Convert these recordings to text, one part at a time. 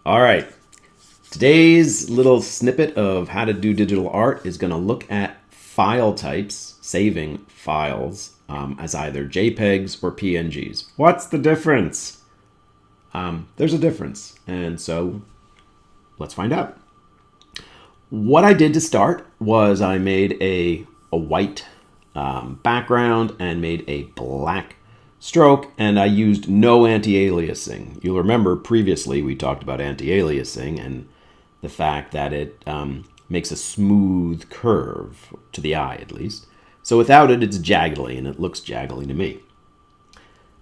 All right. Today's little snippet of how to do digital art is going to look at file types, saving files as either JPEGs or PNGs. What's the difference? There's a difference, and so let's find out. What I did to start was I made a white background and made a black stroke, and I used no anti-aliasing. You'll remember previously we talked about anti-aliasing and the fact that it makes a smooth curve, to the eye at least. So without it, it's jaggedy, and it looks jaggedy to me.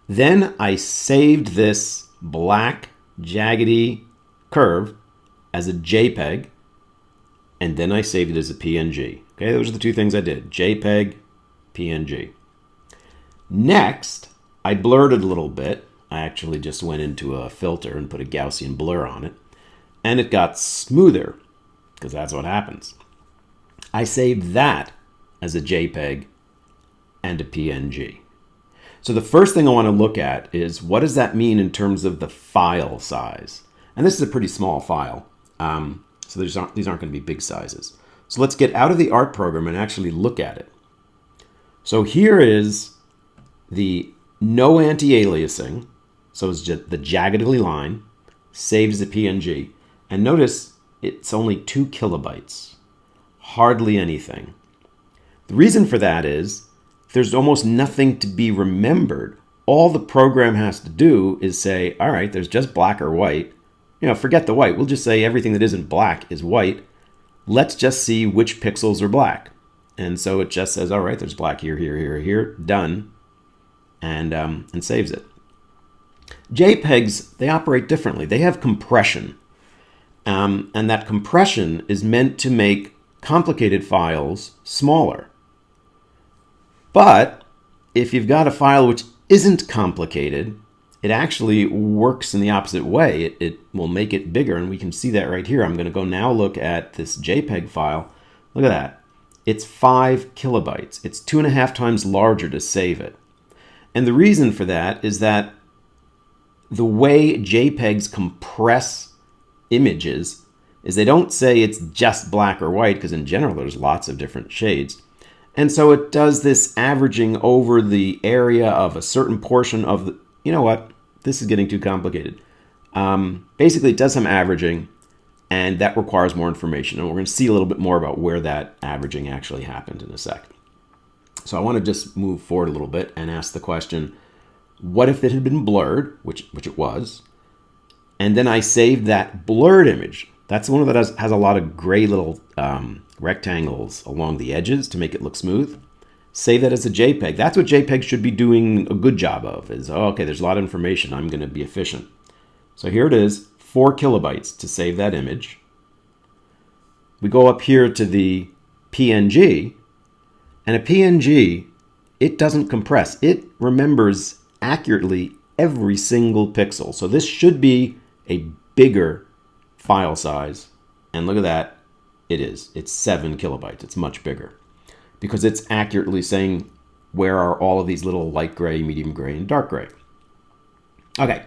Then I saved this black jaggedy curve as a JPEG, and then I saved it as a PNG. Okay, those are the two things I did, JPEG, PNG. Next, I blurred it a little bit. I actually just went into a filter and put a Gaussian blur on it, and it got smoother, because that's what happens. I saved that as a JPEG and a PNG. So the first thing I want to look at is what does that mean in terms of the file size? And this is a pretty small file, so these aren't going to be big sizes. So let's get out of the art program and actually look at it. So here is the no anti-aliasing, so it's just the jaggedy line, saved as a PNG. And notice it's only 2 kilobytes, hardly anything. The reason for that is there's almost nothing to be remembered. All the program has to do is say, all right, there's just black or white. Forget the white. We'll just say everything that isn't black is white. Let's just see which pixels are black. And so it just says, all right, there's black here, here, here, here, done, and saves it. JPEGs, they operate differently. They have compression. And that compression is meant to make complicated files smaller. But if you've got a file which isn't complicated, it actually works in the opposite way. It will make it bigger, and we can see that right here. I'm going to go now look at this JPEG file. Look at that. It's 5 kilobytes. It's 2.5 times larger to save it. And the reason for that is that the way JPEGs compress images is they don't say it's just black or white, because in general there's lots of different shades. And so it does this averaging over the area of a certain portion of the, you know what, this is getting too complicated. Basically it does some averaging, and that requires more information. And we're going to see a little bit more about where that averaging actually happened in a sec. So I want to just move forward a little bit and ask the question, what if it had been blurred, which it was, and then I saved that blurred image? That's the one that has a lot of gray little rectangles along the edges to make it look smooth. Save that as a JPEG. That's what JPEG should be doing a good job of, is, oh, okay, there's a lot of information. I'm going to be efficient. So here it is, 4 kilobytes to save that image. We go up here to the PNG, and a PNG, it doesn't compress. It remembers accurately every single pixel. So this should be a bigger file size. And look at that. It is. It's 7 kilobytes. It's much bigger because it's accurately saying where are all of these little light gray, medium gray, and dark gray. Okay.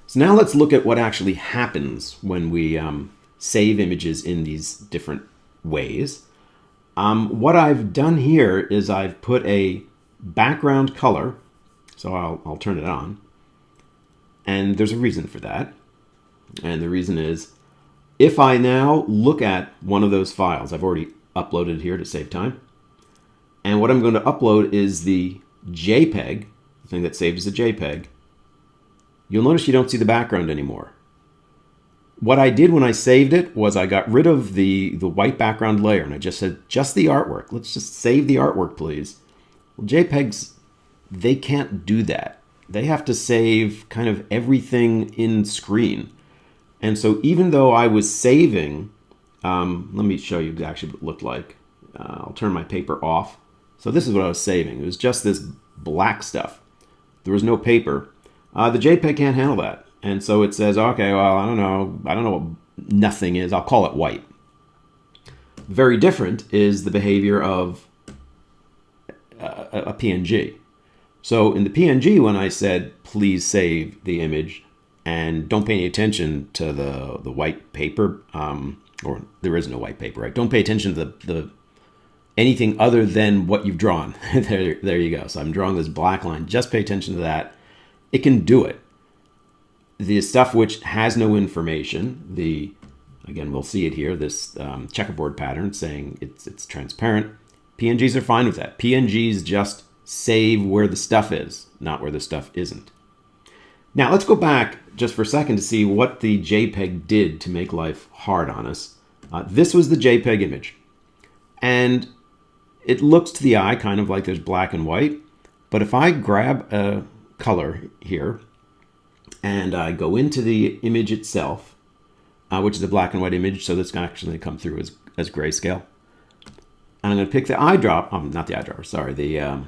So now let's look at what actually happens when we save images in these different ways. What I've done here is I've put a background color, so I'll turn it on, and there's a reason for that. And the reason is, if I now look at one of those files, I've already uploaded here to save time, and what I'm going to upload is the JPEG, the thing that saved as a JPEG. You'll notice you don't see the background anymore. What I did when I saved it was I got rid of the white background layer, and I just said, just the artwork. Let's just save the artwork, please. Well, JPEGs, they can't do that. They have to save kind of everything in screen. And so even though I was saving, let me show you actually what it looked like. I'll turn my paper off. So this is what I was saving. It was just this black stuff. There was no paper. The JPEG can't handle that. And so it says, okay, well, I don't know what nothing is. I'll call it white. Very different is the behavior of a PNG. So in the PNG, when I said, please save the image, and don't pay any attention to the white paper, or there is no white paper, right? Don't pay attention to the anything other than what you've drawn. there you go. So I'm drawing this black line. Just pay attention to that. It can do it. The stuff which has no information, again, we'll see it here, this checkerboard pattern saying it's transparent. PNGs are fine with that. PNGs just save where the stuff is, not where the stuff isn't. Now let's go back just for a second to see what the JPEG did to make life hard on us. This was the JPEG image. And it looks to the eye kind of like there's black and white. But if I grab a color here and I go into the image itself, which is a black and white image, so that's actually come through as grayscale. And I'm going to pick the eyedrop, not the eyedropper, sorry, the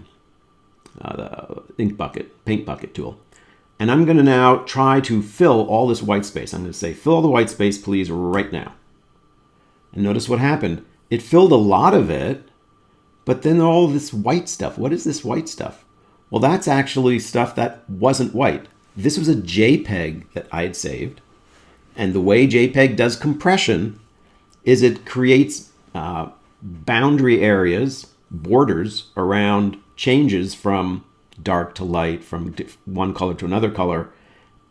ink bucket, paint bucket tool. And I'm going to now try to fill all this white space. I'm going to say, fill all the white space, please, right now. And notice what happened. It filled a lot of it, but then all this white stuff. What is this white stuff? Well, that's actually stuff that wasn't white. This was a JPEG that I had saved. And the way JPEG does compression is it creates boundary areas, borders around changes from dark to light, from one color to another color.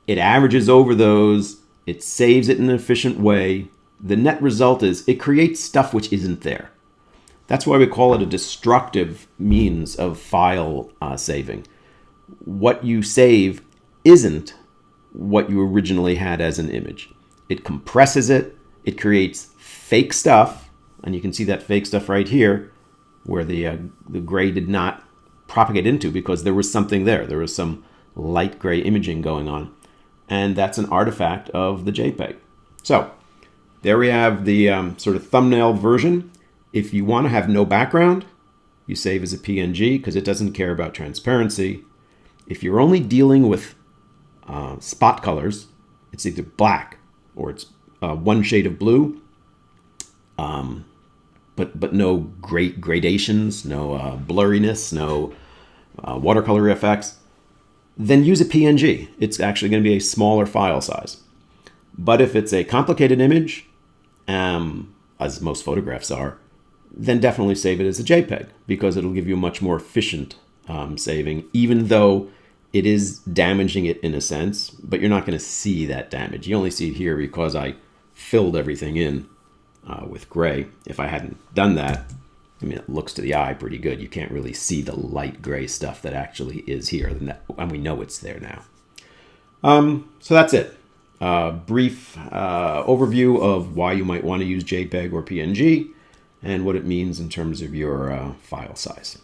It averages over those. It saves it in an efficient way. The net result is it creates stuff which isn't there. That's why we call it a destructive means of file saving. What you save isn't what you originally had as an image. It compresses it. It creates fake stuff. And you can see that fake stuff right here where the gray did not propagate into because there was something there. There was some light gray imaging going on. And that's an artifact of the JPEG. So there we have the sort of thumbnail version. If you want to have no background, you save as a PNG because it doesn't care about transparency. If you're only dealing with spot colors, it's either black or it's one shade of blue, but no great gradations, no blurriness, no watercolor effects, then use a PNG. It's actually going to be a smaller file size. But if it's a complicated image, as most photographs are, then definitely save it as a JPEG because it'll give you a much more efficient saving, even though it is damaging it in a sense, but you're not going to see that damage. You only see it here because I filled everything in with gray. If I hadn't done that, I mean, it looks to the eye pretty good. You can't really see the light gray stuff that actually is here, and we know it's there now. So that's it. Brief overview of why you might want to use JPEG or PNG and what it means in terms of your file size.